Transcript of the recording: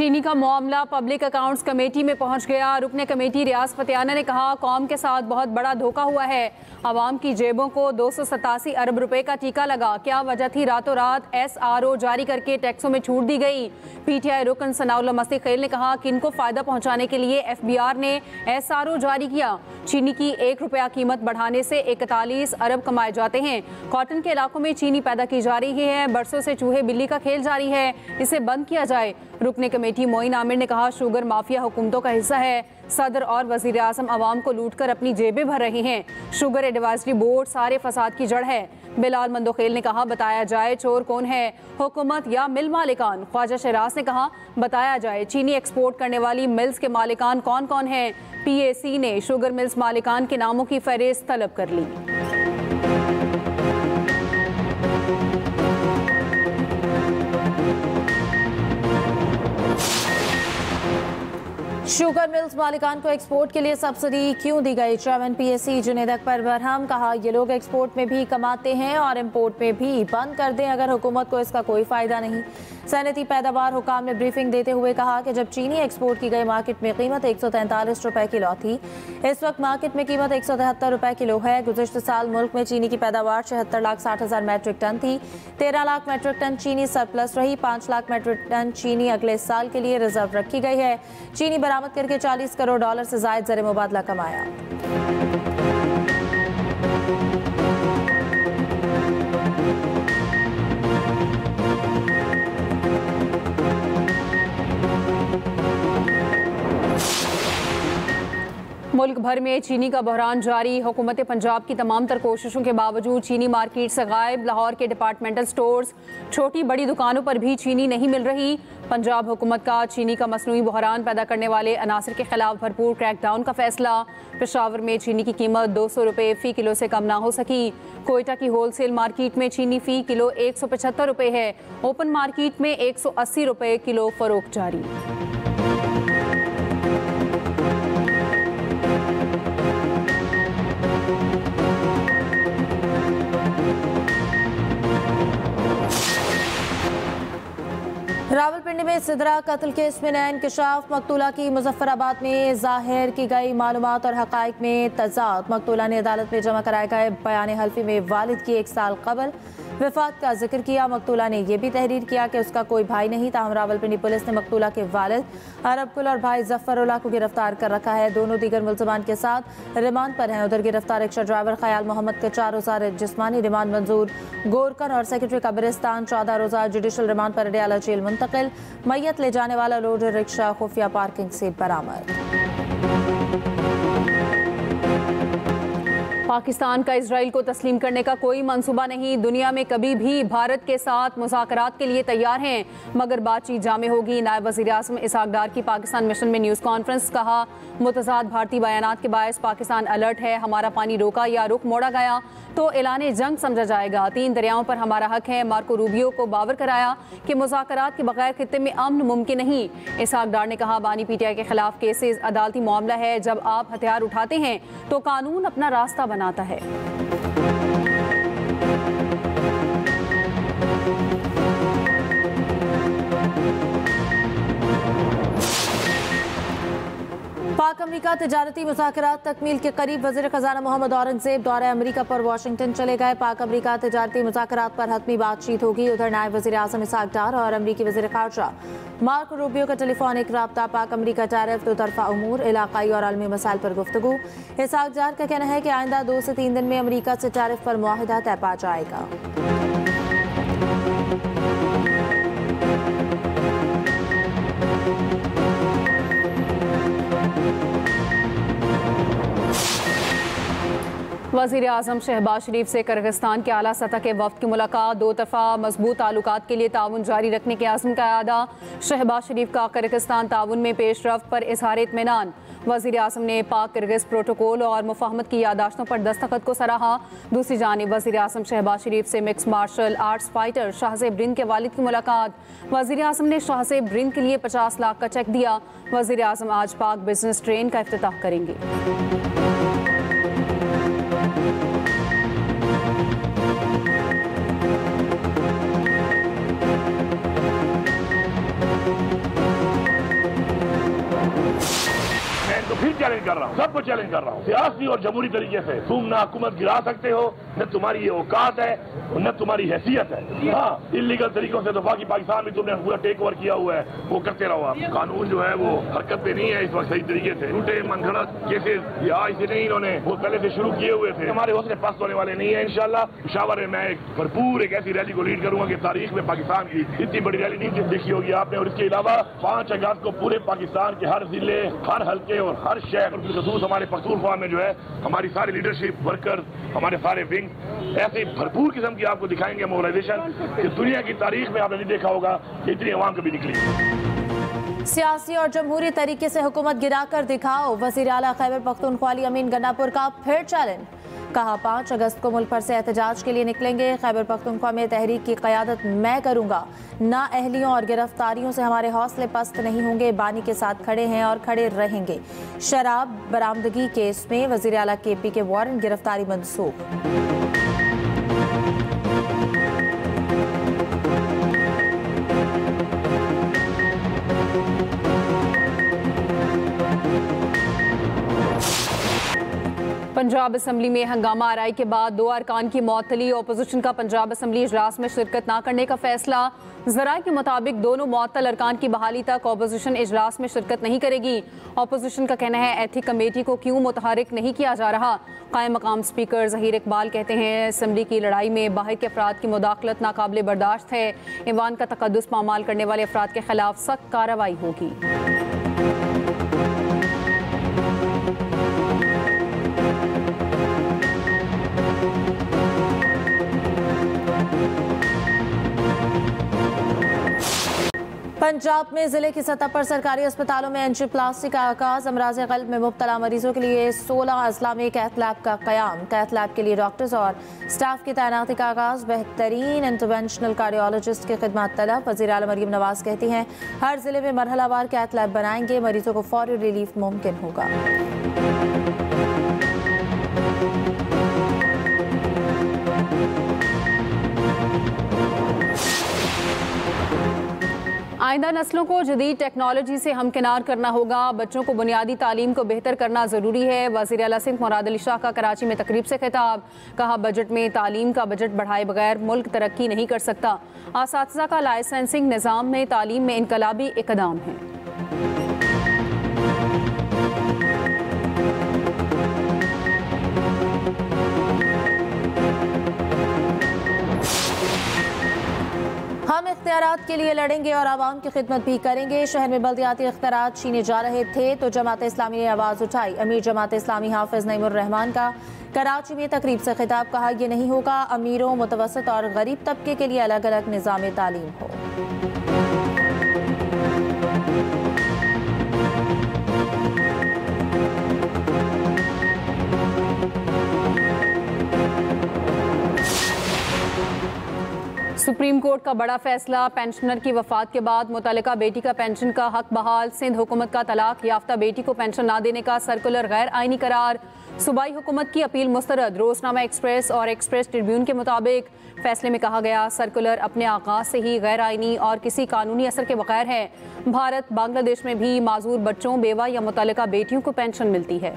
चीनी का मामला पब्लिक अकाउंट्स कमेटी में पहुंच गया। रुकने कमेटी रियाज फतेहाना ने कहा, कौम के साथ बहुत बड़ा धोखा हुआ है। आवाम की जेबों को 287 अरब रुपए का टीका लगा। क्या वजह थी रातों रात SRO जारी करके टैक्सों में छूट दी गई। PTI रुकन सनाउल्लाह मस्ती-खेल ने कहा, किनको फायदा पहुंचाने के लिए FBR ने SRO जारी किया। चीनी की 1 रुपया कीमत बढ़ाने से 41 अरब कमाए जाते हैं। कॉटन के इलाकों में चीनी पैदा की जा रही है। बरसों से चूहे बिल्ली का खेल जारी है, इसे बंद किया जाए। रुकने कमेटी मोइन आमिर ने कहा, शुगर माफिया हुकूमतों का हिस्सा है। सदर और वजीर आजम आवाम को लूट कर अपनी जेबें भर रहे हैं। शुगर एडवाइजरी बोर्ड सारे फसाद की जड़ है। बिलाल मंदोखेल ने कहा, बताया जाए चोर कौन है, हुकूमत या मिल मालिकान। ख्वाजा शहराज ने कहा, बताया जाए चीनी एक्सपोर्ट करने वाली मिल्स के मालिकान कौन कौन हैं। PAC ने शुगर मिल्स मालिकान के नामों की फहरिस्त तलब कर ली। शुगर मिल्स मालिकान को एक्सपोर्ट के लिए सब्सिडी क्यों दी गई। चेयरमैन PAC जुनेद अकबर बरहम कहा, ये लोग एक्सपोर्ट में भी कमाते हैं और इंपोर्ट में भी। बंद कर दें अगर हुकूमत को इसका कोई फायदा नहीं। सनती पैदावार हुकाम ने ब्रीफिंग देते हुए कहा कि जब चीनी एक्सपोर्ट की गई मार्केट में कीमत 143 रुपए किलो थी, इस वक्त मार्केट में कीमत 173 रुपए किलो है। गुज़िश्ता साल मुल्क में चीनी की पैदावार 76,60,000 मैट्रिक टन थी। 13 लाख मैट्रिक टन चीनी सरप्लस रही। 5 लाख मैट्रिक टन चीनी अगले साल के लिए रिजर्व रखी गई है। चीनी बरामद करके $40 करोड़ से जायद ज़र मुबादला कमाया। मुल्क भर में चीनी का बहरान जारी। हुकूमत पंजाब की तमाम तर कोशिशों के बावजूद चीनी मार्केट से गायब। लाहौर के डिपार्टमेंटल स्टोर्स, छोटी बड़ी दुकानों पर भी चीनी नहीं मिल रही। पंजाब हुकूमत का चीनी का मसनूई बहरान पैदा करने वाले अनासर के खिलाफ भरपूर क्रैकडाउन का फैसला। पेशावर में चीनी की कीमत 200 रुपये फ़ी किलो से कम ना हो सकी। कोयटा की होलसेल मार्केट में चीनी फ़ी किलो 175 रुपये है। ओपन मार्केट में 180 रुपये किलो फरोख्त जारी। रावलपिंडी में सिदरा कत्ल केस में नया इंकशाफ। मकतूला की मुजफ्फराबाद में जाहिर की गई मालूमात और हकाइक में तजाद। मकतूला ने अदालत में जमा कराए गए बयान हल्फी में वालिद की 1 साल कबल वफात का जिक्र किया। मकतूला ने यह भी तहरीर किया कि उसका कोई भाई नहीं। ताहम रावलपिंडी पुलिस ने मकतूला के वालिद अरबकुल और भाई जफरुल्लाह को गिरफ्तार कर रखा है। दोनों दीगर मुल्ज़मान के साथ रिमांड पर हैं। उधर गिरफ्तार रिक्शा ड्राइवर ख्याल मोहम्मद के 4 रोज़ा जिस्मानी रिमांड मंजूर। गोरकन और सेक्रेटरी कब्रिस्तान 14 रोज़ा जुडिशल रिमांड पर अडयाला जेल मुंतकिल। मैयत ले जाने वाला लोडर रिक्शा खुफिया पार्किंग से बरामद। पाकिस्तान का इजराइल को तस्लीम करने का कोई मंसूबा नहीं। दुनिया में कभी भी भारत के साथ मुज़ाकरात के लिए तैयार हैं, मगर बातचीत जामे होगी। नायब वज़ीर आज़म इसहाक डार की पाकिस्तान मिशन में न्यूज़ कॉन्फ्रेंस। कहा, मुतज़ाद भारतीय बयानात के बायस पाकिस्तान अलर्ट है। हमारा पानी रोका या रुख मोड़ा गया तो ऐलाने जंग समझा जाएगा। 3 दरियाओं पर हमारा हक है। मार्को रूबियो को बावर कराया कि मुज़ाकरात के बगैर खित्ते में अमन मुमकिन नहीं। इसहाक डार ने कहा, बानी PTI के खिलाफ केसेस अदालती मामला है। जब आप हथियार उठाते हैं तो कानून अपना रास्ता बनाता है। पाक अमरीका तिजारती मुज़ाकरात तकमील के करीब। वज़ीर ख़ज़ाना मोहम्मद औरंगज़ेब दौरे अमरीका पर वाशिंगटन चले गए। पाक अमरीका तिजारती मुज़ाकरात पर हतमी बातचीत होगी। उधर नायब वज़ीर आज़म इसहाक डार और अमरीकी वज़ीर ख़ारजा मार्को रूबियो का टेलीफोनिक रब्ता। पाक अमरीका टैरिफ, दो तरफ़ा उमूर, इलाक़ाई और आलमी मसाइल पर गुफ्तगू। इसहाक डार का कहना है कि आइंदा 2 से 3 दिन में अमरीका से टैरिफ पर मुआहिदा तय पा जाएगा। वज़ीर आज़म शहबाज शरीफ से किर्गिस्तान के आला सतह के वफ़द की मुलाकात। 2 तरफ़ा मजबूत ताल्लुकात के लिए ताउन जारी रखने के आज़म का अदा। शहबाज शरीफ का किर्गिस्तान ताउन में पेशरफ्त पर इज़हार इत्मीनान। वज़ीर आज़म ने पाक किर्गिज़ प्रोटोकॉल और मुफाहमत की यादाश्तों पर दस्तखत को सराहा। दूसरी जानिब वज़ीर आज़म शहबाज शरीफ से mix martial arts fighter Shahzeb Rind के वालिद की मुलाकात। वज़ीर आज़म ने शाहज़ेब रिंद के लिए 50 लाख का चेक दिया। वज़ीर आज़म आज पाक बिजनेस ट्रेन का इफ्तिताह करेंगे। चैलेंज कर रहा हूँ, सबको चैलेंज कर रहा हूँ। सियासी और जमहूरी तरीके से तुम ना हुकूमत गिरा सकते हो, न तुम्हारी ये औकात है, न तुम्हारी हैसियत है। हाँ, इलीगल तरीकों से तो पाकिस्तान में तुमने पूरा टेक ओवर किया हुआ है, वो करते रहो आप। कानून जो है वो हरकत पे नहीं है इस वक्त सही तरीके से। झूठे मनगढ़ंत केसेस आज से नहीं, इन्होंने वो पहले से शुरू किए हुए थे। हमारे हौसले पस्त होने वाले नहीं है इंशाल्लाह। पेशावर में मैं भरपूर एक ऐसी रैली को लीड करूंगा कि तारीख में पाकिस्तान की इतनी बड़ी रैली नहीं देखी होगी आपने। और इसके अलावा 5 अगस्त को पूरे पाकिस्तान के हर जिले, हर हल्के और हर शहर और बिलखसूस हमारे पख्तूनख्वा में जो है हमारी सारी लीडरशिप वर्कर, हमारे सारे विंग ऐसे भरपूर किस्म की आपको दिखाएंगे मोबिलाइजेशन कि दुनिया की तारीख में आपने नहीं देखा होगा कि इतनी अवाम कभी निकली। सियासी और जमहूरी तरीके से हुकूमत गिराकर दिखाओ, वज़ीर आला खैबर पख्तूनख्वा अली अमीन गन्नापुर का फिर चैलेंज। कहा 5 अगस्त को मुल्क भर से एहतजाज के लिए निकलेंगे। खैबर पख्तूनख्वा में तहरीक की क़यादत मैं करूंगा। नाअहलियों और गिरफ्तारियों से हमारे हौसले पस्त नहीं होंगे। बानी के साथ खड़े हैं और खड़े रहेंगे। शराब बरामदगी केस में वज़ीर आला KP के वारंट गिरफ्तारी मंसूख। पंजाब असम्बली में हंगामा आराई के बाद 2 अरकान की मअतली। अपोजिशन का पंजाब असम्बली इजलास में शिरकत न करने का फैसला। ज़राए के मुताबिक दोनों मुअत्तल अरकान की बहाली तक अपोजिशन इजलास में शिरकत नहीं करेगी। अपोजिशन का कहना है एथिक कमेटी को क्यों मुतहरिक नहीं किया जा रहा। कायम मकाम स्पीकर ज़हीर इकबाल कहते हैं असम्बली की लड़ाई में बाहर के अफराद की मुदाखलत नाकाबिले बर्दाश्त है। ईवान का तकद्दुस पामाल करने वाले अफराद के खिलाफ सख्त कार्रवाई होगी। पंजाब में जिले की सतह पर सरकारी अस्पतालों में एंजियोप्लास्टी का आगाज। अमराज क़ल्ब में मुब्तला मरीजों के लिए 16 अजला में कैथ लैब का क़याम। कैथ लैब के लिए डॉक्टर्स और स्टाफ की तैनाती का आगाज। बेहतरीन इंटरवेंशनल कार्डियोलॉजिस्ट की खिदमत तलब। वज़ीर आला मरीम नवाज कहती हैं हर जिले में मरहलावार कैथ लैब बनाएंगे, मरीजों को फौरी रिलीफ मुमकिन होगा। आइंदा नस्लों को जदीद टेक्नोलॉजी से हमकिनार करना होगा। बच्चों को बुनियादी तालीम को बेहतर करना ज़रूरी है। वज़ीर आला सिंध मुराद अली शाह का कराची में तकरीब से खिताब। कहा बजट में तालीम का बजट बढ़ाए बगैर मुल्क तरक्की नहीं कर सकता। असातिज़ा का लाइसेंसिंग निज़ाम में तालीम में इनकलाबी इक़दाम है। हम इख्तियारात के लिए लड़ेंगे और आवाम की खिदमत भी करेंगे। शहर में बल्दियाती इख्तियारात छीने जा रहे थे तो जमात इस्लामी ने आवाज़ उठाई। अमीर जमात इस्लामी हाफिज नईमुर रहमान का कराची में तकरीब से खिताब। कहा यह नहीं होगा अमीरों, मुतवसत और गरीब तबके के लिए अलग अलग निज़ाम तालीम हो। सुप्रीम कोर्ट का बड़ा फैसला। पेंशनर की वफात के बाद मुतल्लिका बेटी का पेंशन का हक बहाल। सिंध हुकूमत का तलाक याफ्ता बेटी को पेंशन ना देने का सर्कुलर गैर आईनी करार। सूबाई हुकूमत की अपील मुस्तरद। रोजनामा एक्सप्रेस और एक्सप्रेस ट्रिब्यून के मुताबिक फैसले में कहा गया सर्कुलर अपने आगाज से ही गैर आईनी और किसी कानूनी असर के बगैर है। भारत बांग्लादेश में भी माजूर बच्चों, बेवा या मुतल्लिका बेटियों को पेंशन मिलती है।